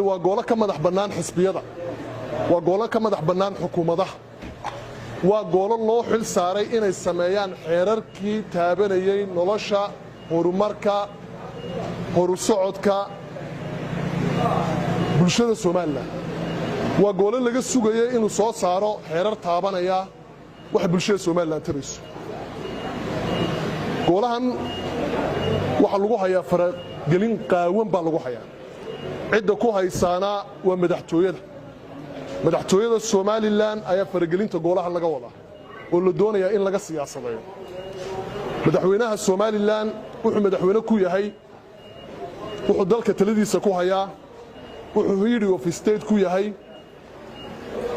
waa golo ka madax bannaan xisbiyada waa golo ka madax bannaan xukuumadaha waa golo loo xil saaray inay sameeyaan xeerarkii taabanayay nolosha horumarka horu socodka bulshada Soomaaliland waa golo laga sugayay inuu soo saaro xeerar taabanaya wax bulshada Soomaaliland tirayso golahan waxa lagu hayaa faragelin qaawan baa lagu hayaa cidda ku haysaana waa madaxtooyada Soomaaliland ayaa faragelinta golaha laga wadaa oo la doonayaa in laga siyaasadeeyo madaxweynaha Soomaaliland wuxuu madaxweyne ku yahay wuxuu dalka taladiisa ku hayaa wuxuu head of state ku yahay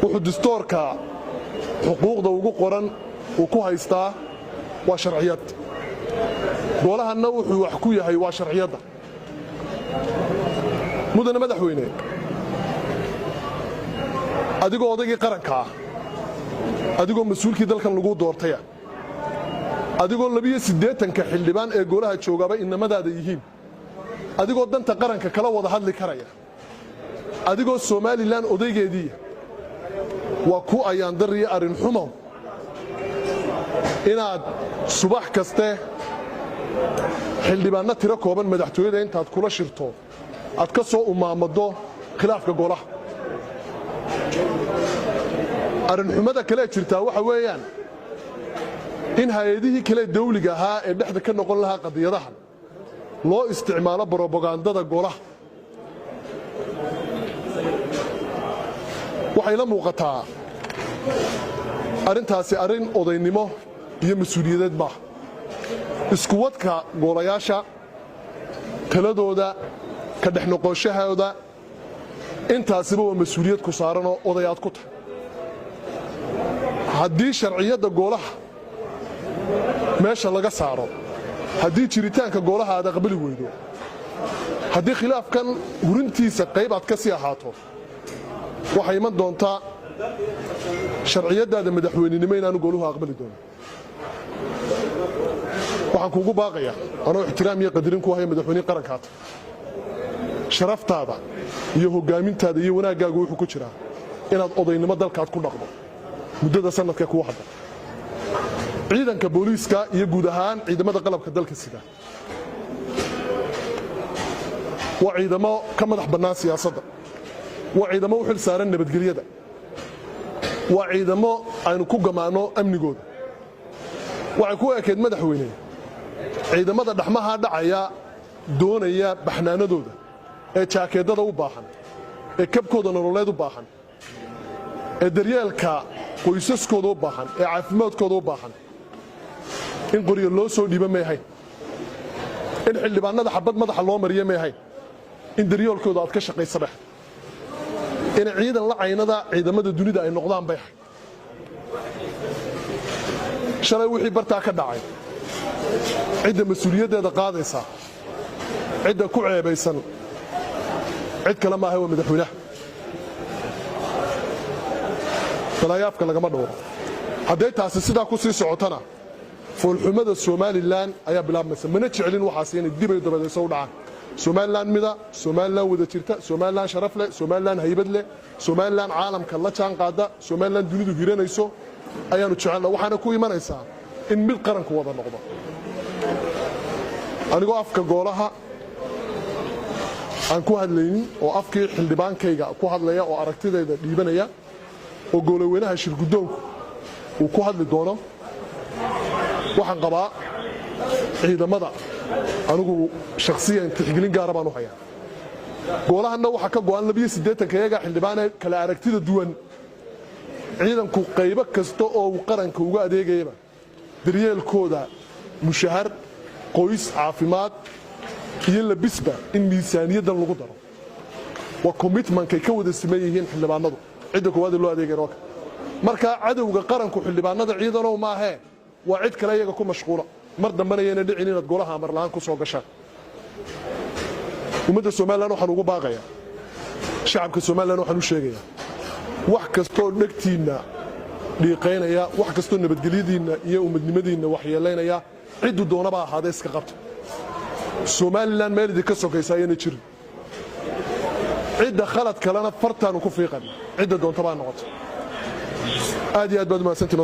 wuxuu dastuurka xuquuqda ugu qoran uu ku haystaa waa sharciyad golahanna wuxuu wax ku yahay waa sharciyada mudane madaxweyne adigoo odaygii qaranka ah adigoo mas'uulkii dalkan lagu doortay adigoo 82 xildhibaan ee golaha joogaba inamadaada yihiin adigoo danta qaranka kala wada hadli karaya adigoo Soomaaliland odaygeedii waa ku ayaan dariyo arin xumo inaad subax kaste xildhibaanna tiro kooban madaxtooyada intaad kula shirto aad ka soo umaamado khilaafka golaha arin xumada kale jirta waxa weeyaan in hay'adihii kale dawliga ahaa ee dhexda ka noqon lahaa qadiyadaha loo isticmaalo propagandada golaha waxay la muuqataa arintaasi arin odaynimo iyo mas'uuliyadeed ma isku wadka golayaasha taladooda ka dhex noqoshahooda intaasiba waa mas'uuliyad ku saaran oo odayaad ku tahay haddii sharciyada golaha meesha laga saaro haddii jiritaanka golaha aad aqbali weydo haddii khilaafkan hurintiisa qayb aad ka sii ahaato waxay iman doontaa sharciyadaada madaxweynenimo inaanu goluhu aqbali doono waxaan kuugu baaqayaa anoo ixtiraam iyo qadarin ku haya madaxweynaha qarankaada sharaftaada iyo hogaamintaada iyo wanaaggaagu wuxuu ku jiraa inaad odaynimo dalkaad ku dhaqdo muddada sanadka kuwa hadda ciidanka booliiska iyo guud ahaan ciidamada qalabka dalka sida waa ciidamo ka madax bannaan siyaasadda waa ciidamo u xil saaran nabadgelyada waa ciidamo aynu ku gamaano amnigooda waxay ku ekeed madaxweyne ciidamada dhaxmaha dhacaya doonaya baxnaanadooda ee jaakeedada u baahan ee kabkooda nololeed u baahan ee daryeelka qoysaskooda u baahan ee caafimaadkooda u baahan in qoriyo loo soo dhiiba meehay in xildhibaanada xabad madaxa loo mariyo meehay in daryeelkooda aad ka shaqayso dhex in ciidan la caynada ciidamada dunida ay noqdaan bay shalay wixii bartaa ka dhacay cidda mas'uuliyadeeda qaadaysa cidda ku ceebaysan cid kale ma aha waa madaxweynaha talayaafka lagama dhowro hadday taasi sidaa ku sii socotana foolxumada Soomaaliland ayaa bilaabmaysa mana jecelin waxaas inay dib ay dabadayso u dhacaan Soomaaliland mida Soomaaliland wada jirta Soomaaliland sharaf leh Soomaaliland haybad leh Soomaaliland caalamka la jaan qaada Soomaaliland dunidu hiranayso ayaanu jecelna waxaana ku imanaysaa in mid qaranku wada noqdo anigoo afka golaha aan ku hadlaynin oo afkii xildhibaankayga ku hadlaya oo aragtidayda dhiibanaya oo goloweynaha shirgudoonku uu ku hadli doono waxaan qabaa ciidamada anigu shakhsiyan tixgelin gaar ah baan u hayaa golahanna waxa ka go'an 82 iyaga xildhibaan kala aragtida duwan ciidanku qaybo kasta oo uu qaranka uga adeegayba daryeelkooda mushahar qoys caafimaad iyo labisba in miisaaniyadan lagu daro waa commitment-kay ka wada sameeyeen xildhibaanadu cidda koowaad loo adeegay marka cadawga qaranku xildhibaanada ciidanow ma aha waa cid kale iyaga ku mashquula mar dambana yeena dhicin inaad golaha mar laan ku soo gashaan ummadda Soomaaliland waxaan ugu baaqayaa shacabka Soomaaliland waxaan u sheegayaa wax kastoo dhagtiina dhiiqeynaya wax kastoo nabadgelyadiina iyo ummadnimadiina wax yeelaynaya ciddu doonaba ahaada iska qabta Soomaaliland meel idin ka sokaysa ayna jirin cidda khalad kalena fartaanu ku fiiqan cidda doonta baa noqoto aad iyo aad baad u mahadsantiin.